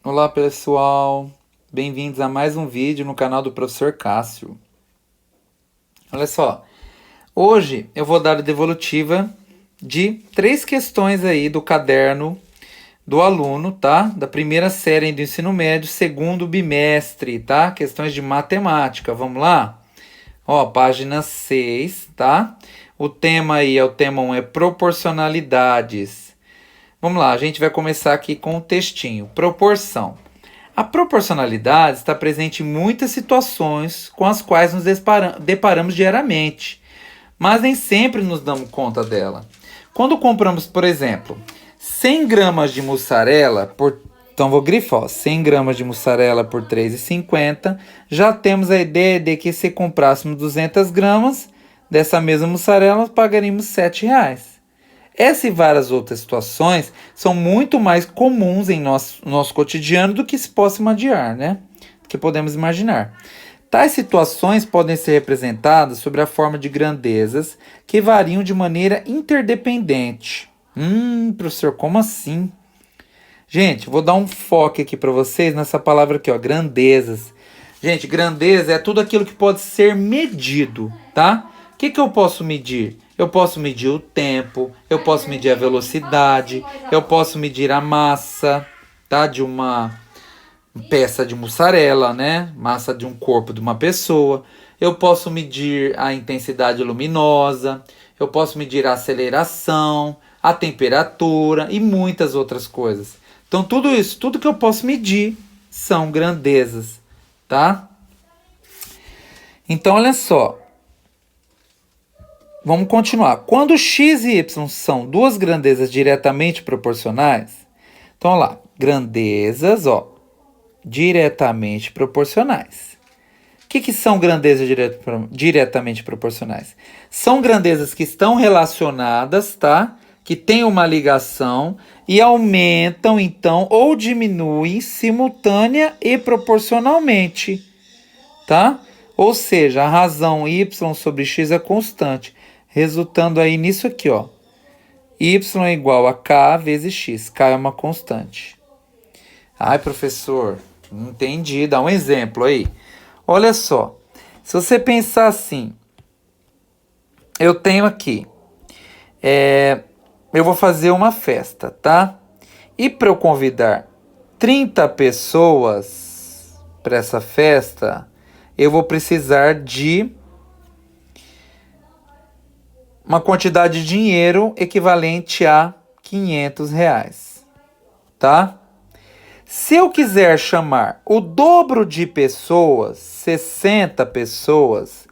Olá pessoal, bem-vindos a mais um vídeo no canal do Professor Cássio. Olha só, hoje eu vou dar a devolutiva de 3 questões aí do caderno do aluno, tá? Da primeira série do ensino médio, segundo bimestre, tá? Questões de matemática, vamos lá? Ó, página 6, tá? O tema aí é o tema 1, é proporcionalidades. Vamos lá, a gente vai começar aqui com o textinho. Proporção. A proporcionalidade está presente em muitas situações com as quais nos deparamos diariamente, mas nem sempre nos damos conta dela. Quando compramos, por exemplo, 100 gramas de mussarela por. Então vou grifar, ó, 100 gramas de mussarela por R$ 3,50, já temos a ideia de que se comprássemos 200 gramas dessa mesma mussarela, pagaríamos R$ 7,00. Essa e várias outras situações são muito mais comuns em nosso cotidiano do que se possa imaginar, né? Do que podemos imaginar. Tais situações podem ser representadas sob a forma de grandezas que variam de maneira interdependente. Professor, como assim? Gente, vou dar um foco aqui para vocês nessa palavra aqui, ó, grandezas. Gente, grandeza é tudo aquilo que pode ser medido, tá? O que eu posso medir? Eu posso medir o tempo, eu posso medir a velocidade, eu posso medir a massa, tá? De uma peça de mussarela, né? Massa de um corpo de uma pessoa. Eu posso medir a intensidade luminosa, eu posso medir a aceleração, a temperatura e muitas outras coisas. Então tudo isso, tudo que eu posso medir são grandezas, tá? Então olha só, vamos continuar. Quando x e y são duas grandezas diretamente proporcionais, então olha lá, grandezas, ó, diretamente proporcionais. O que são grandezas diretamente proporcionais? São grandezas que estão relacionadas, tá? Que têm uma ligação e aumentam, então, ou diminuem simultânea e proporcionalmente, tá? Ou seja, a razão y sobre x é constante, resultando aí nisso aqui, ó. Y é igual a k vezes x. K é uma constante. Ai, professor, não entendi. Dá um exemplo aí. Olha só, se você pensar assim, eu tenho aqui, eu vou fazer uma festa, tá? E para eu convidar 30 pessoas para essa festa, eu vou precisar de uma quantidade de dinheiro equivalente a R$ 500, tá? Se eu quiser chamar o dobro de pessoas, 60 pessoas,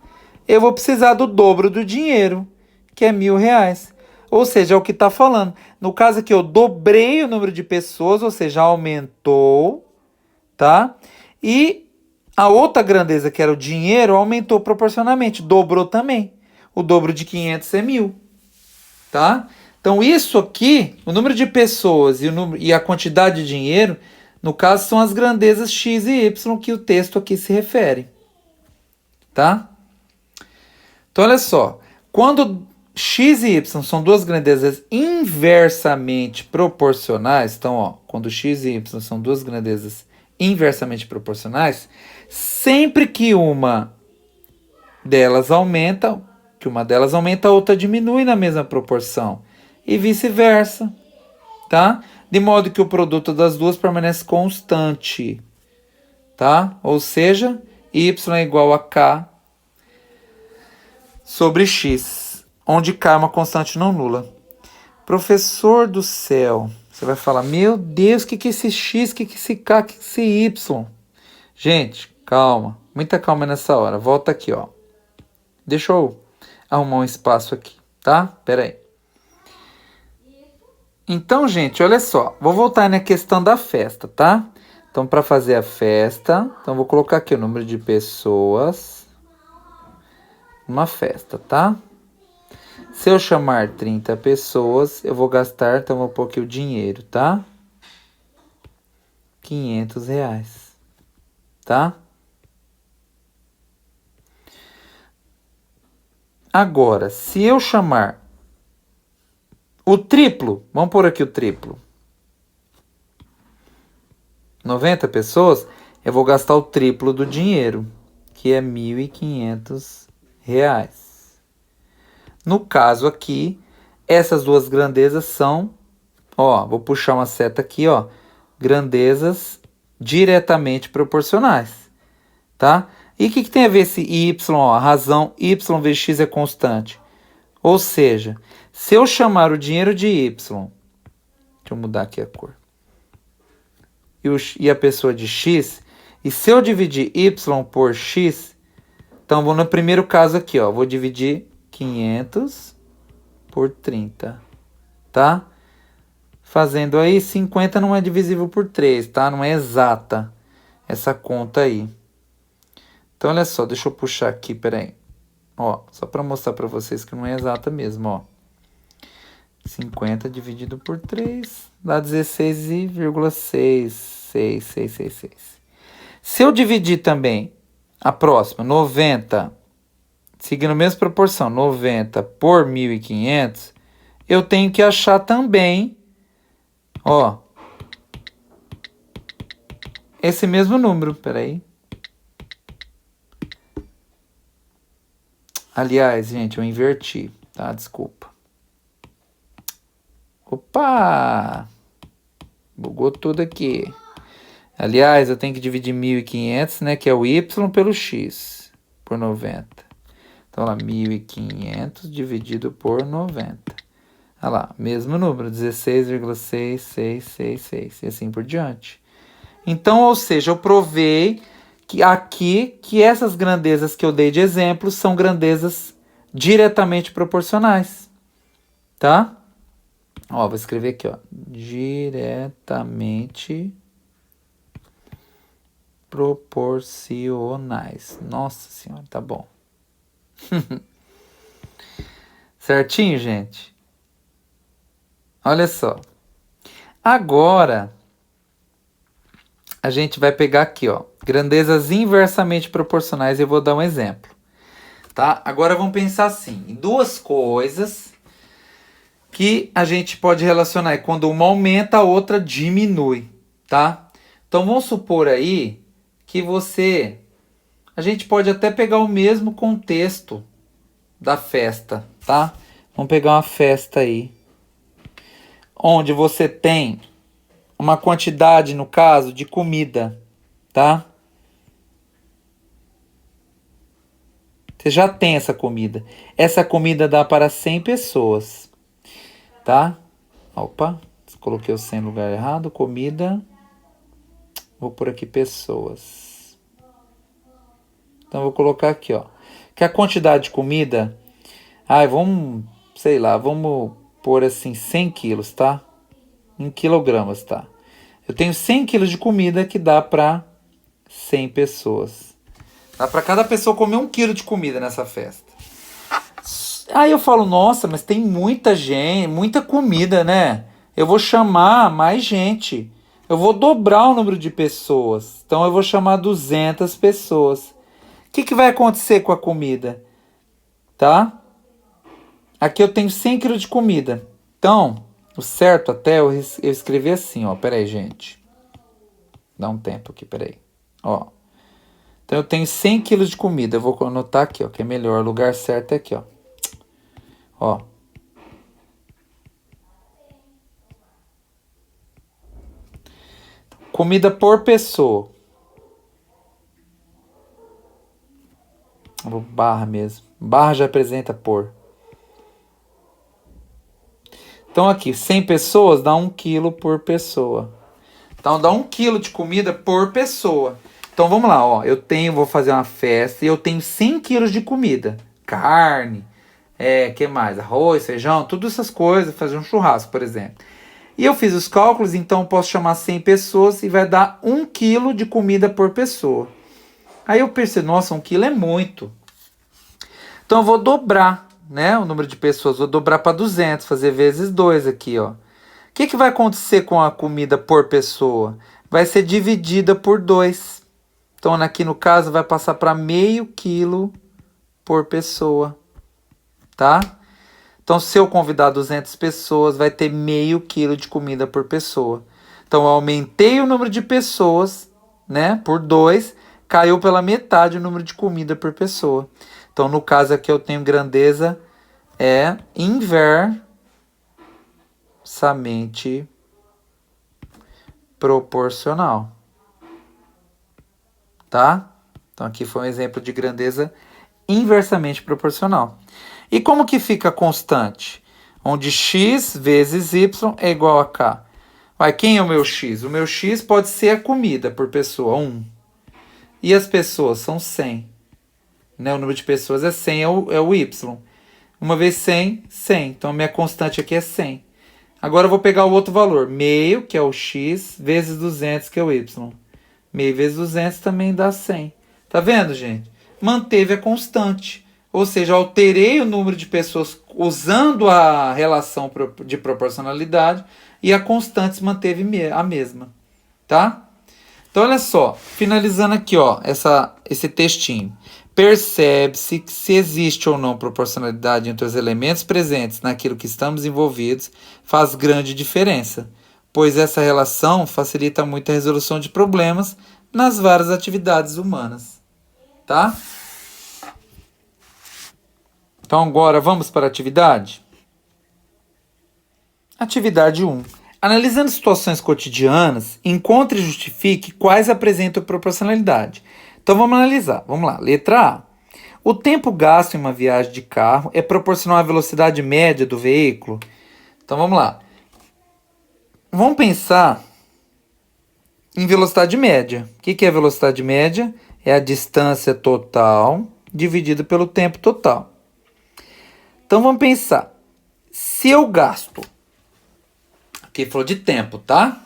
eu vou precisar do dobro do dinheiro, que é R$ 1.000. Ou seja, é o que está falando. No caso aqui, eu dobrei o número de pessoas, ou seja, aumentou, tá? E a outra grandeza, que era o dinheiro, aumentou proporcionalmente, dobrou também. O dobro de 500 é 1.000, tá? Então isso aqui, o número de pessoas e a quantidade de dinheiro, no caso, são as grandezas x e y que o texto aqui se refere, tá? Então, olha só. Quando x e y são duas grandezas inversamente proporcionais, então, ó, quando x e y são duas grandezas inversamente proporcionais, sempre que uma delas aumenta, a outra diminui na mesma proporção. E vice-versa, tá? De modo que o produto das duas permanece constante, tá? Ou seja, y é igual a k sobre x, onde k é uma constante não nula. Professor do céu, você vai falar, meu Deus, o que é esse x, o que é esse k, o que é esse y? Gente, calma, muita calma nessa hora. Volta aqui, ó. Deixa eu arrumar um espaço aqui, tá? Pera aí. Então, gente, olha só. Vou voltar na questão da festa, tá? Então, para fazer a festa, então vou colocar aqui o número de pessoas numa festa, tá? Se eu chamar 30 pessoas, eu vou gastar, então vou pôr aqui o dinheiro, tá? R$ 500, tá? Agora, se eu chamar o triplo, vamos pôr aqui o triplo. 90 pessoas, eu vou gastar o triplo do dinheiro, que é R$ 1.500. No caso aqui, essas duas grandezas são, ó, vou puxar uma seta aqui, ó, grandezas diretamente proporcionais, tá? E o que tem a ver esse y, ó, a razão y vezes x é constante? Ou seja, se eu chamar o dinheiro de y, deixa eu mudar aqui a cor, e a pessoa de x, e se eu dividir y por x, então vou no primeiro caso aqui, ó, vou dividir 500 por 30, tá? Fazendo aí, 50 não é divisível por 3, tá? Não é exata essa conta aí. Então, olha só, deixa eu puxar aqui, peraí. Ó, só para mostrar para vocês que não é exata mesmo, ó. 50 dividido por 3 dá 16,66666. Se eu dividir também a próxima, 90, seguindo a mesma proporção, 90 por 1.500, eu tenho que achar também, ó, esse mesmo número, peraí. Aliás, gente, eu inverti, tá? Desculpa. Opa! Bugou tudo aqui. Aliás, eu tenho que dividir 1.500, né? Que é o y pelo x, por 90. Então, lá, 1.500 dividido por 90. Olha lá, mesmo número, 16,6666. E assim por diante. Então, ou seja, eu provei que aqui que essas grandezas que eu dei de exemplo são grandezas diretamente proporcionais, tá? Ó, vou escrever aqui, ó, diretamente proporcionais. Nossa senhora, tá bom. Certinho, gente? Olha só. Agora a gente vai pegar aqui, ó, grandezas inversamente proporcionais e eu vou dar um exemplo, tá? Agora vamos pensar assim, em duas coisas que a gente pode relacionar, quando uma aumenta, a outra diminui, tá? Então vamos supor aí que a gente pode até pegar o mesmo contexto da festa, tá? Vamos pegar uma festa aí, onde você tem uma quantidade, no caso, de comida, tá? Você já tem essa comida. Essa comida dá para 100 pessoas, tá? Opa, coloquei o 100 no lugar errado. Comida. Vou por aqui pessoas. Então, vou colocar aqui, ó. Que a quantidade de comida... vamos, sei lá, vamos pôr assim 100 quilos, tá? Em quilogramas, tá? Eu tenho 100 quilos de comida que dá para 100 pessoas. Dá para cada pessoa comer 1 quilo de comida nessa festa. Aí eu falo, nossa, mas tem muita gente, muita comida, né? Eu vou chamar mais gente. Eu vou dobrar o número de pessoas. Então eu vou chamar 200 pessoas. O que vai acontecer com a comida? Tá? Aqui eu tenho 100 quilos de comida. Então, o certo até eu escrevi assim, ó. Pera aí, gente. Dá um tempo aqui, pera aí. Ó. Então eu tenho 100 quilos de comida. Eu vou anotar aqui, ó, que é melhor. O lugar certo é aqui, ó. Ó. Comida por pessoa. Vou barra mesmo. Barra já apresenta por. Então aqui, 100 pessoas dá 1 quilo por pessoa. Então dá 1 quilo de comida por pessoa. Então vamos lá, ó. Vou fazer uma festa e eu tenho 100 quilos de comida. Carne, que mais? Arroz, feijão, todas essas coisas. Fazer um churrasco, por exemplo. E eu fiz os cálculos, então eu posso chamar 100 pessoas e vai dar 1 quilo de comida por pessoa. Aí eu percebi, nossa, 1 quilo é muito. Então eu vou dobrar, né, o número de pessoas. Vou dobrar para 200, fazer vezes 2 aqui, ó. O que vai acontecer com a comida por pessoa? Vai ser dividida por 2. Então aqui no caso vai passar para meio quilo por pessoa, tá? Então se eu convidar 200 pessoas, vai ter meio quilo de comida por pessoa. Então, eu aumentei o número de pessoas, né, por 2, caiu pela metade o número de comida por pessoa. Então, no caso aqui, eu tenho grandeza inversamente proporcional. Tá? Então, aqui foi um exemplo de grandeza inversamente proporcional. E como que fica constante? Onde x vezes y é igual a k. Vai, quem é o meu x? O meu x pode ser a comida por pessoa, 1. E as pessoas são 100. Né? O número de pessoas é 100, é o y. Uma vez 100, 100. Então, a minha constante aqui é 100. Agora, eu vou pegar o outro valor. Meio, que é o x, vezes 200, que é o y. Meio vezes 200 também dá 100. Tá vendo, gente? Manteve a constante. Ou seja, alterei o número de pessoas usando a relação de proporcionalidade e a constante se manteve a mesma. Tá? Então, olha só. Finalizando aqui, ó, esse textinho. Percebe-se que se existe ou não proporcionalidade entre os elementos presentes naquilo que estamos envolvidos faz grande diferença, pois essa relação facilita muito a resolução de problemas nas várias atividades humanas. Tá? Então agora vamos para a atividade? Atividade 1. Analisando situações cotidianas, encontre e justifique quais apresentam proporcionalidade. Então vamos analisar. Vamos lá. Letra A. O tempo gasto em uma viagem de carro é proporcional à velocidade média do veículo? Então vamos lá. Vamos pensar em velocidade média. O que é velocidade média? É a distância total dividida pelo tempo total. Então vamos pensar. Se eu gasto... Aqui ele falou de tempo, tá?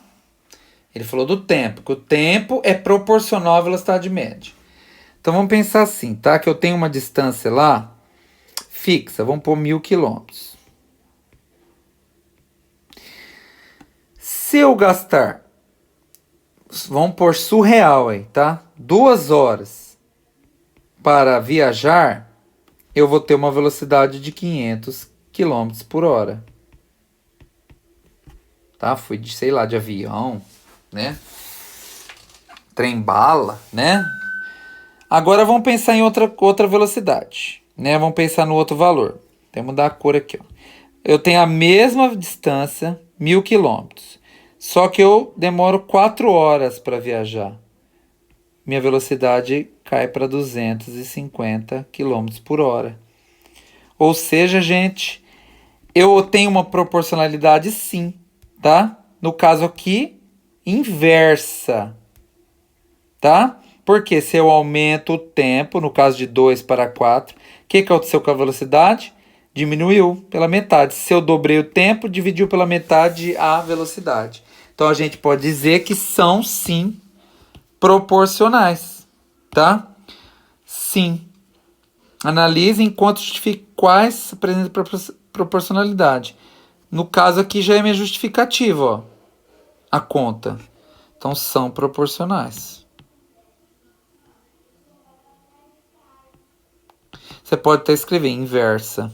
Ele falou do tempo, que o tempo é proporcional à velocidade média. Então vamos pensar assim, tá? Que eu tenho uma distância lá fixa, vamos pôr 1000 quilômetros. Se eu gastar, vamos pôr surreal aí, tá? 2 horas para viajar, eu vou ter uma velocidade de 500 quilômetros por hora. Tá? Fui de, sei lá, de avião, né? Trem-bala, né? Agora vamos pensar em outra velocidade, né? Vamos pensar no outro valor. Tem que mudar a cor aqui, ó. Eu tenho a mesma distância, 1000 quilômetros. Só que eu demoro 4 horas para viajar. Minha velocidade cai para 250 quilômetros por hora. Ou seja, gente, eu tenho uma proporcionalidade sim, tá? No caso aqui, inversa, tá? Porque se eu aumento o tempo, no caso de 2 para 4, o que aconteceu com a velocidade? Diminuiu pela metade. Se eu dobrei o tempo, dividiu pela metade a velocidade. Então a gente pode dizer que são sim proporcionais, tá? Sim. Analise enquanto justifique quais apresentam proporcionalidade. No caso aqui já é minha justificativa, ó, a conta. Então são proporcionais. Você pode até escrever inversa.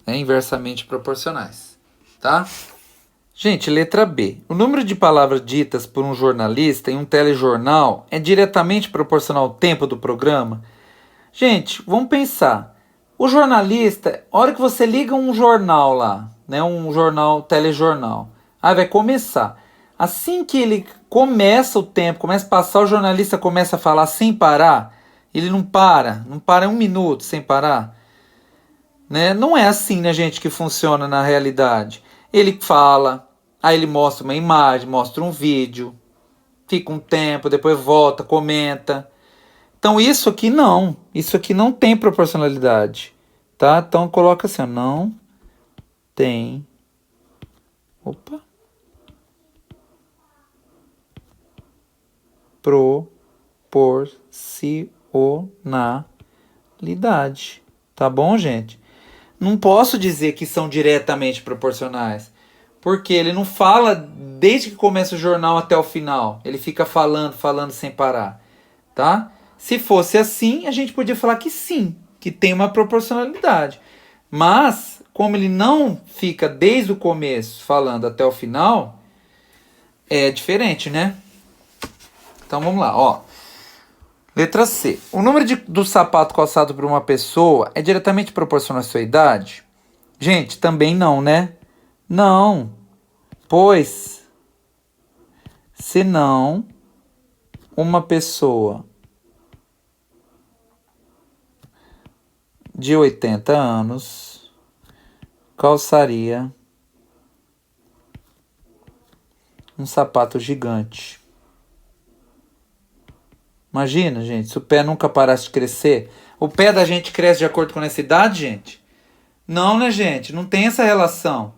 Inversamente proporcionais. Tá? Gente, letra B. O número de palavras ditas por um jornalista em um telejornal é diretamente proporcional ao tempo do programa? Gente, vamos pensar. O jornalista, a hora que você liga um jornal lá, né, um jornal, telejornal, aí vai começar. Assim que ele começa o tempo, começa a passar, o jornalista começa a falar sem parar, ele não para 1 minuto sem parar. Né? Não é assim, né, gente, que funciona na realidade. Ele fala, aí ele mostra uma imagem, mostra um vídeo, fica um tempo, depois volta, comenta. Então isso aqui não tem proporcionalidade, tá? Então coloca assim, ó, não tem, proporcionalidade, tá bom, gente? Não posso dizer que são diretamente proporcionais, porque ele não fala desde que começa o jornal até o final. Ele fica falando sem parar, tá? Se fosse assim, a gente podia falar que sim, que tem uma proporcionalidade. Mas, como ele não fica desde o começo falando até o final, É diferente, né? Então vamos lá, ó. Letra C. O número do sapato calçado por uma pessoa é diretamente proporcional à sua idade? Gente, também não, né? Não, pois senão uma pessoa de 80 anos calçaria um sapato gigante. Imagina, gente, se o pé nunca parasse de crescer. O pé da gente cresce de acordo com a idade, gente? Não, né, gente? Não tem essa relação.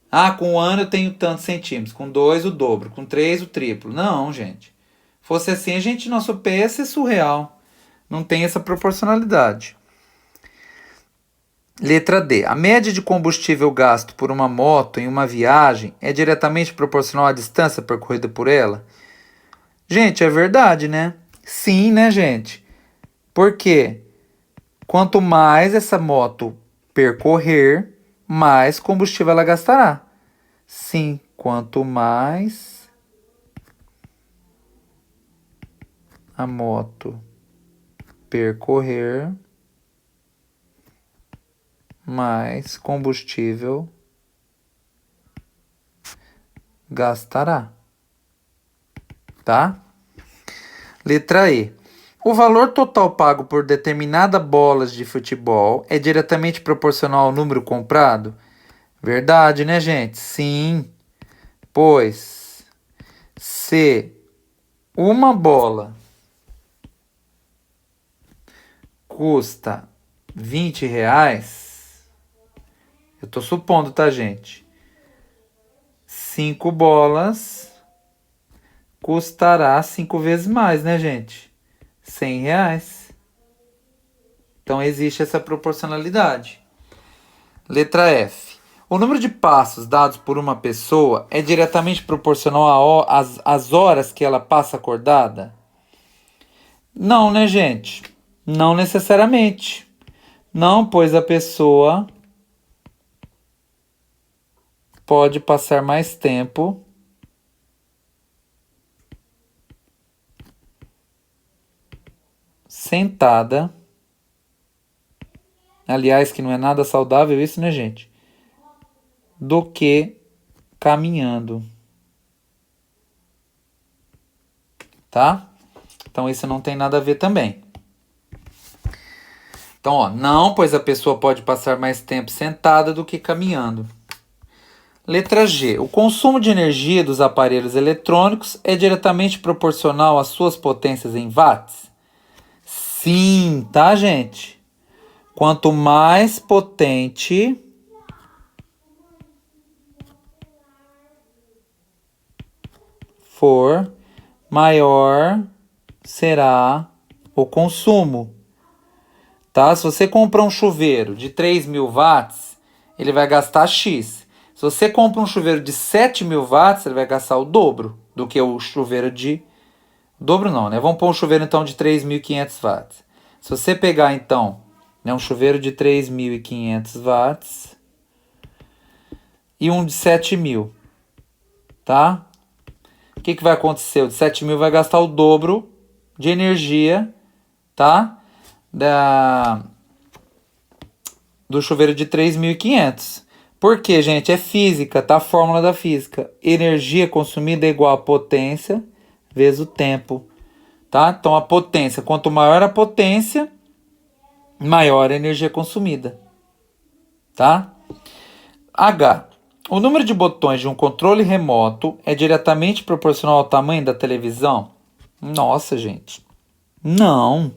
Ah, com 1 ano eu tenho tantos centímetros. Com 2, o dobro. Com 3, o triplo. Não, gente. Fosse assim, nosso pé ia ser surreal. Não tem essa proporcionalidade. Letra D. A média de combustível gasto por uma moto em uma viagem é diretamente proporcional à distância percorrida por ela? Gente, é verdade, né? Sim, né, gente? Por quê? Quanto mais essa moto percorrer, mais combustível ela gastará. Sim, quanto mais a moto percorrer, mais combustível gastará. Tá? Letra E. O valor total pago por determinada bola de futebol é diretamente proporcional ao número comprado? Verdade, né, gente? Sim, pois se uma bola custa R$ 20, eu tô supondo, tá, gente? 5 bolas custará 5 vezes mais, né, gente? R$ 100. Então existe essa proporcionalidade. Letra F. O número de passos dados por uma pessoa é diretamente proporcional às horas que ela passa acordada? Não, né, gente? Não necessariamente. Não, pois a pessoa pode passar mais tempo sentada. Aliás, que não é nada saudável isso, né, gente? Do que caminhando. Tá? Então isso não tem nada a ver também. Então, ó, não, pois a pessoa pode passar mais tempo sentada do que caminhando. Letra G. O consumo de energia dos aparelhos eletrônicos é diretamente proporcional às suas potências em watts? Sim, tá, gente? Quanto mais potente for, maior será o consumo. Tá? Se você compra um chuveiro de 3.000 watts, ele vai gastar X. Se você compra um chuveiro de 7.000 watts, ele vai gastar o dobro do que o chuveiro de... Dobro não, né? Vamos pôr um chuveiro então de 3.500 watts. Se você pegar então, né, um chuveiro de 3.500 watts e um de 7.000, tá? O que vai acontecer? O de 7.000 vai gastar o dobro de energia, tá? Do chuveiro de 3.500. Por quê, gente? É física, tá? A fórmula da física. Energia consumida é igual a potência vezes o tempo, tá? Então a potência, quanto maior a potência, maior a energia consumida, tá? H. O número de botões de um controle remoto é diretamente proporcional ao tamanho da televisão? Nossa, gente. Não.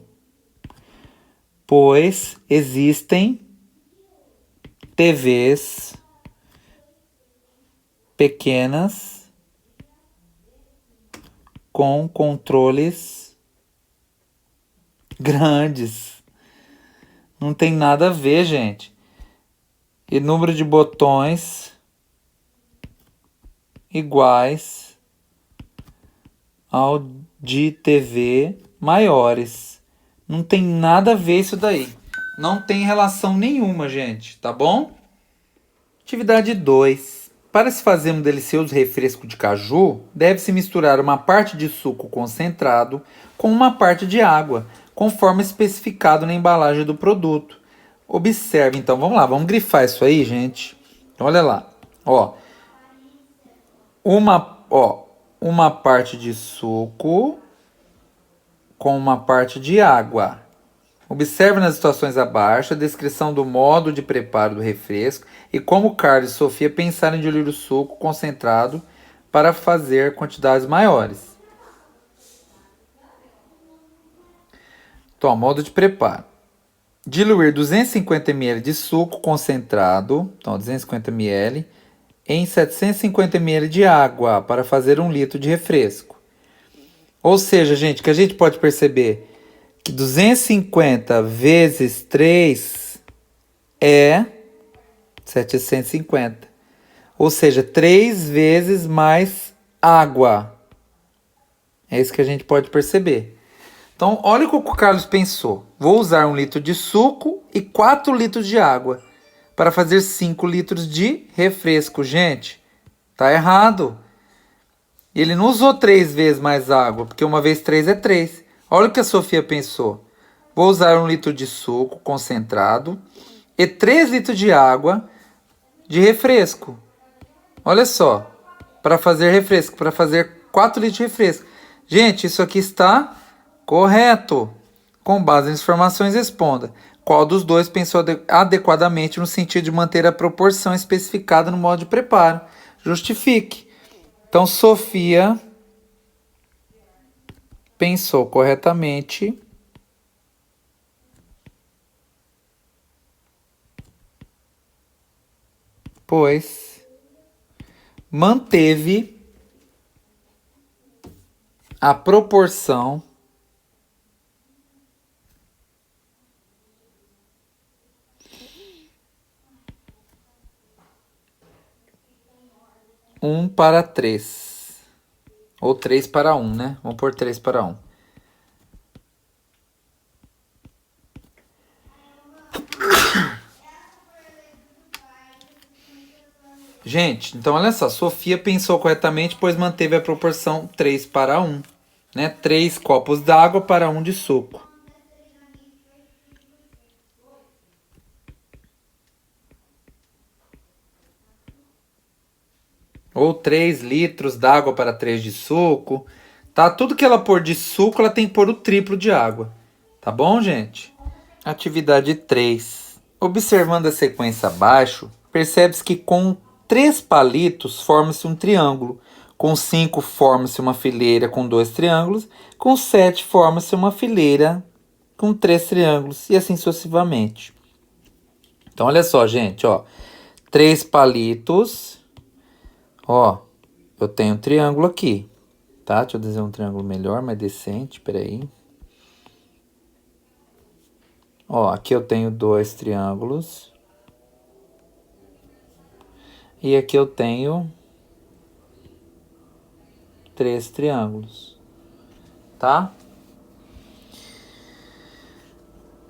Pois existem TVs pequenas com controles grandes. Não tem nada a ver, gente. E número de botões iguais ao de TV maiores. Não tem nada a ver isso daí. Não tem relação nenhuma, gente, tá bom? Atividade 2. Para se fazer um delicioso refresco de caju, deve-se misturar uma parte de suco concentrado com uma parte de água, conforme especificado na embalagem do produto. Observe, então, vamos lá, vamos grifar isso aí, gente. Olha lá, ó, ó, uma parte de suco com uma parte de água. Observe nas situações abaixo a descrição do modo de preparo do refresco e como Carlos e Sofia pensaram em diluir o suco concentrado para fazer quantidades maiores. Então, modo de preparo. Diluir 250 ml de suco concentrado, então 250 ml, em 750 ml de água para fazer 1 litro de refresco. Ou seja, gente, que a gente pode perceber que 250 vezes 3 é 750. Ou seja, 3 vezes mais água. É isso que a gente pode perceber. Então, olha o que o Carlos pensou. Vou usar 1 litro de suco e 4 litros de água para fazer 5 litros de refresco. Gente, tá errado. Ele não usou 3 vezes mais água, porque 1 vezes 3 é 3. Olha o que a Sofia pensou. Vou usar 1 litro de suco concentrado e 3 litros de água de refresco. Olha só, para fazer refresco, para fazer 4 litros de refresco. Gente, isso aqui está correto. Com base nas informações, responda. Qual dos dois pensou adequadamente no sentido de manter a proporção especificada no modo de preparo? Justifique. Então, Sofia pensou corretamente, pois manteve a proporção um para 3. Ou 3 para 1, né? Vamos pôr 3 para 1. Gente, então olha só. Sofia pensou corretamente, pois manteve a proporção 3 para 1. Né? 3 copos d'água para 1 de suco. Ou 3 litros d'água para 3 de suco. Tá? Tudo que ela pôr de suco, ela tem que pôr o triplo de água. Tá bom, gente? Atividade 3. Observando a sequência abaixo, percebe-se que com 3 palitos forma-se um triângulo. Com 5 forma-se uma fileira com 2 triângulos. Com 7 forma-se uma fileira com 3 triângulos. E assim sucessivamente. Então, olha só, gente. Ó, 3 palitos. Ó, eu tenho um triângulo aqui, tá? Deixa eu desenhar um triângulo melhor, mais decente, peraí. Ó, aqui eu tenho 2 triângulos. E aqui eu tenho 3 triângulos, tá?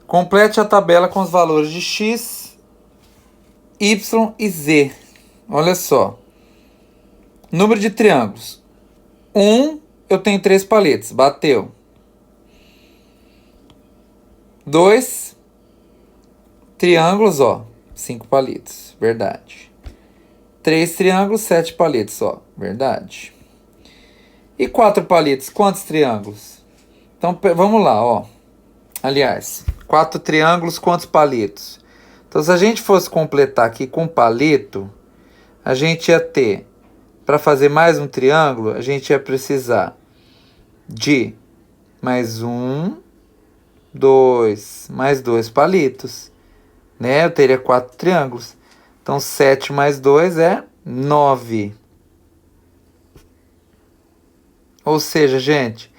Complete a tabela com os valores de x, y e z. Olha só. Número de triângulos. 1, eu tenho 3 palitos. Bateu. 2 triângulos, ó. 5 palitos. Verdade. 3 triângulos, 7 palitos, ó. Verdade. E 4 palitos, quantos triângulos? Então, vamos lá, ó. Aliás, 4 triângulos, quantos palitos? Então, se a gente fosse completar aqui com palito, a gente ia ter, para fazer mais um triângulo, a gente ia precisar de mais 1, 2, mais 2 palitos, né? Eu teria 4 triângulos. Então, 7 mais 2 é 9. Ou seja, gente,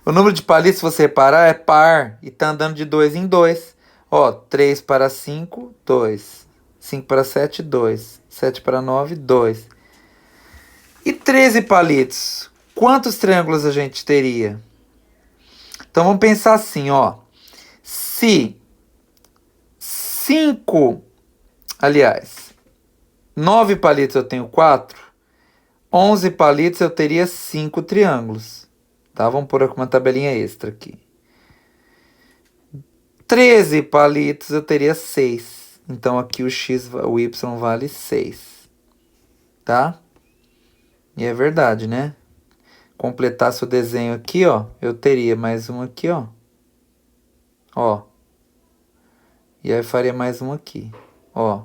o número de palitos, se você reparar, é par e tá andando de 2 em 2. Ó, 3 para 5, 2. 5 para 7, 2. 7 para 9, 2. E 13 palitos, quantos triângulos a gente teria? Então vamos pensar assim, ó. Se 5, aliás, 9 palitos eu tenho 4. 11 palitos eu teria 5 triângulos. Tá? Vamos pôr aqui uma tabelinha extra aqui. 13 palitos eu teria 6. Então aqui o Y vale 6. Tá? E é verdade, né? Completasse o desenho aqui, ó, eu teria mais um aqui, ó. Ó. E aí faria mais um aqui, ó.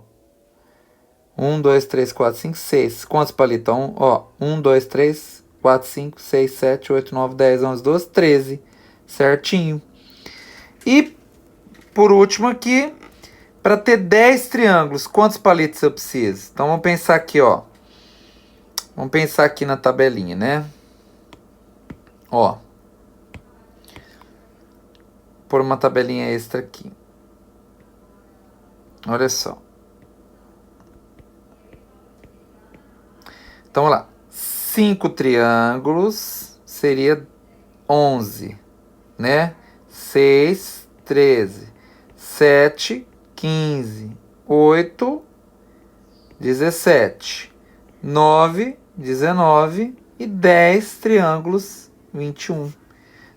1, 2, 3, 4, 5, 6. Quantos palitos? Ó, 1, 2, 3, 4, 5, 6, 7, 8, 9, 10, 11, 12, 13. Certinho. E, por último aqui, para ter 10 triângulos, quantos palitos eu preciso? Então, vamos pensar aqui, ó. Vamos pensar aqui na tabelinha, né? Ó. Por uma tabelinha extra aqui. Olha só. Então, vamos lá. 5 triângulos seria 11, né? 6, 13, 7, 15, 8, 17, 9, 19 e 10 triângulos, 21.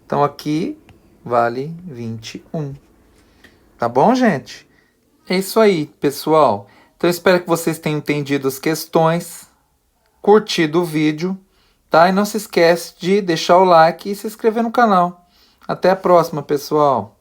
Então, aqui vale 21. Tá bom, gente? É isso aí, pessoal. Então, eu espero que vocês tenham entendido as questões, curtido o vídeo, tá? E não se esquece de deixar o like e se inscrever no canal. Até a próxima, pessoal!